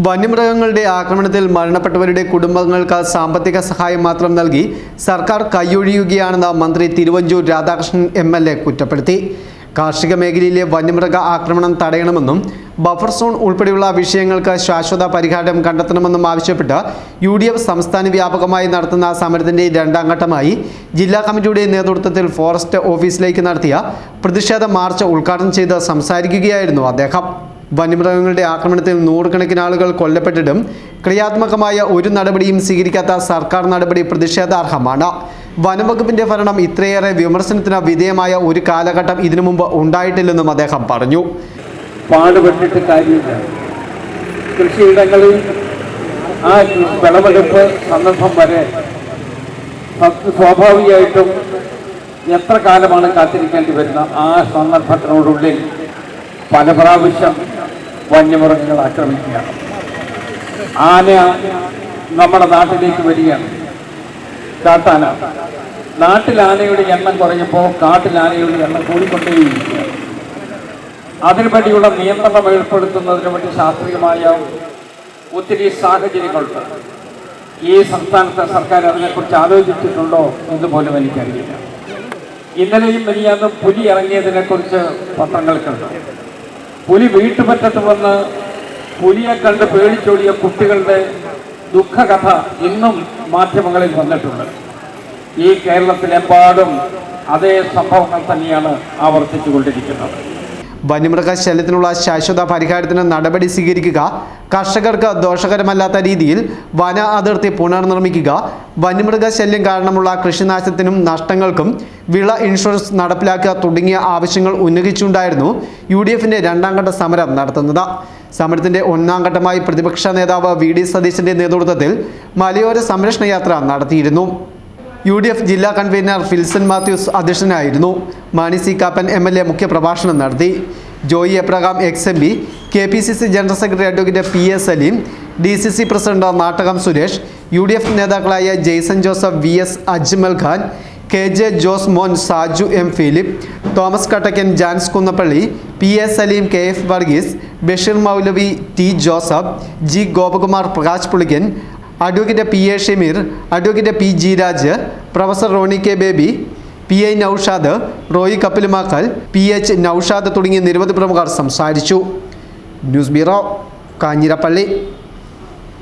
വന്യമൃഗങ്ങളുടെ ആക്രമണത്തിൽ മരണപ്പെട്ടവരുടെ കുടുംബങ്ങൾക്ക് സാമ്പത്തിക സഹായം മാത്രം നൽകി സർക്കാർ കൈയൊഴിയുകയാണെന്ന് മന്ത്രി തിരുവഞ്ചൂർ രാധാകൃഷ്ണൻ MLA കുറ്റപ്പെടുത്തി. കാർഷിക മേഖലയിലെ വന്യമൃഗ ആക്രമണം തടയണമെന്നും ബഫർ സോൺ ഉൾപ്പെടെയുള്ള വിഷയങ്ങൾക്ക് ശാശ്വത പരിഹാരം കണ്ടെത്തണമെന്നും ആവശ്യപ്പെട്ട് UDF സംസ്ഥാന വ്യാപകമായി നടത്തുന്ന സമരത്തിന്റെ രണ്ടാം ഘട്ടമായി ജില്ലാ കമ്മിറ്റിയുടെ നേതൃത്വത്തിൽ ഫോറസ്റ്റ് ഓഫീസിലേക്ക് നടത്തിയ പ്രതിഷേധ മാർച്ച് ഉദ്ഘാടനം ചെയ്ത് സംസാരിക്കുകയായിരുന്നു അദ്ദേഹം. വന്യമൃഗങ്ങളുടെ ആക്രമണത്തിൽ നൂറുകണക്കിന് ആളുകൾ കൊല്ലപ്പെട്ടിട്ടും ക്രിയാത്മകമായ ഒരു നടപടിയും സ്വീകരിക്കാത്ത സർക്കാർ നടപടി പ്രതിഷേധാർഹമാണ്. വനംവകുപ്പിന്റെ ഭരണം ഇത്രയേറെ വിമർശനത്തിന് വിധേയമായ ഒരു കാലഘട്ടം ഇതിനു മുമ്പ് ഉണ്ടായിട്ടില്ലെന്നും അദ്ദേഹം പറഞ്ഞു. പാടുപെട്ടിട്ട് കാര്യമില്ല. കൃഷിയിടങ്ങളിൽ ആ വിളവെടുപ്പ് സന്ദർഭം വരെ സ്വാഭാവികമായിട്ടും എത്ര കാലമാണ് കാത്തിരിക്കേണ്ടി വരുന്ന ആ സന്ദർഭത്തിനോടുള്ളിൽ പല പ്രാവശ്യം വന്യമൃഗങ്ങൾ ആക്രമിക്കുകയാണ്. ആന നമ്മുടെ നാട്ടിലേക്ക് വരികയാണ്. കാട്ടാന. നാട്ടിൽ ആനയുടെ എണ്ണം കുറഞ്ഞപ്പോൾ കാട്ടിൽ ആനയുടെ എണ്ണം കൂടിക്കൊണ്ടേയിരിക്കുകയാണ്. അതിനുവേണ്ടിയുള്ള നിയന്ത്രണം ഏർപ്പെടുത്തുന്നതിന് വേണ്ടി ശാസ്ത്രീയമായ ഒത്തിരി സാഹചര്യങ്ങളുണ്ട്. ഈ സംസ്ഥാനത്തെ സർക്കാർ അതിനെക്കുറിച്ച് ആലോചിച്ചിട്ടുണ്ടോ എന്ന് പോലും എനിക്കറിയില്ല. ഇന്നലെയും മിനിയാന്നും പുലി ഇറങ്ങിയതിനെക്കുറിച്ച് പത്രങ്ങൾ കണ്ടു. പുലി വീട്ടുപറ്റത്ത് വന്ന് പുലിയെ കണ്ട് പേടിച്ചോടിയ കുട്ടികളുടെ ദുഃഖകഥ ഇന്നും മാധ്യമങ്ങളിൽ വന്നിട്ടുണ്ട്. ഈ കേരളത്തിലെമ്പാടും അതേ സംഭവങ്ങൾ തന്നെയാണ് ആവർത്തിച്ചുകൊണ്ടിരിക്കുന്നത്. വന്യമൃഗശല്യത്തിനുള്ള ശാശ്വത പരിഹാരത്തിന് നടപടി സ്വീകരിക്കുക, കർഷകർക്ക് ദോഷകരമല്ലാത്ത രീതിയിൽ വന അതിർത്തി പുനർനിർമ്മിക്കുക, വന്യമൃഗശല്യം കാരണമുള്ള കൃഷിനാശത്തിനും നഷ്ടങ്ങൾക്കും വിള ഇൻഷുറൻസ് നടപ്പിലാക്കുക തുടങ്ങിയ ആവശ്യങ്ങൾ ഉന്നയിച്ചുകൊണ്ടായിരുന്നു UDFന്റെ രണ്ടാം ഘട്ട സമരം നടത്തുന്നത്. സമരത്തിന്റെ ഒന്നാം ഘട്ടമായി പ്രതിപക്ഷ നേതാവ് VD സതീശന്റെ നേതൃത്വത്തിൽ മലയോര സംരക്ഷണ യാത്ര നടത്തിയിരുന്നു. UDF ജില്ലാ കൺവീനർ ഫിൽസൺ മാത്യൂസ് അധ്യക്ഷനായിരുന്നു. മാണി സി കാപ്പൻ MLA മുഖ്യപ്രഭാഷണം നടത്തി. Joy Abraham XMB, KPCC general secretary advocate PS Saleem, DCC president Nattakom Suresh, UDF നേതാക്കളായ Jaison Joseph, VS Ajmal Khan, KJ Jose Mon, Saju M Philip, Thomas Kattakkan, Jans Kunnappally, PS Saleem, KF Varghese, Basheer Moulavi, T Joseph, G Gopakumar, Prakash Pulikkan, advocate PA Shameer, advocate P Jeeraj, professor Roni K Baby, PI Noushad, Roy Kappilumakkal, PH Noushad തുടങ്ങിയ നിരവധി പ്രമുഖർ സംസാരിച്ചു. News bureau, Kanjirappally.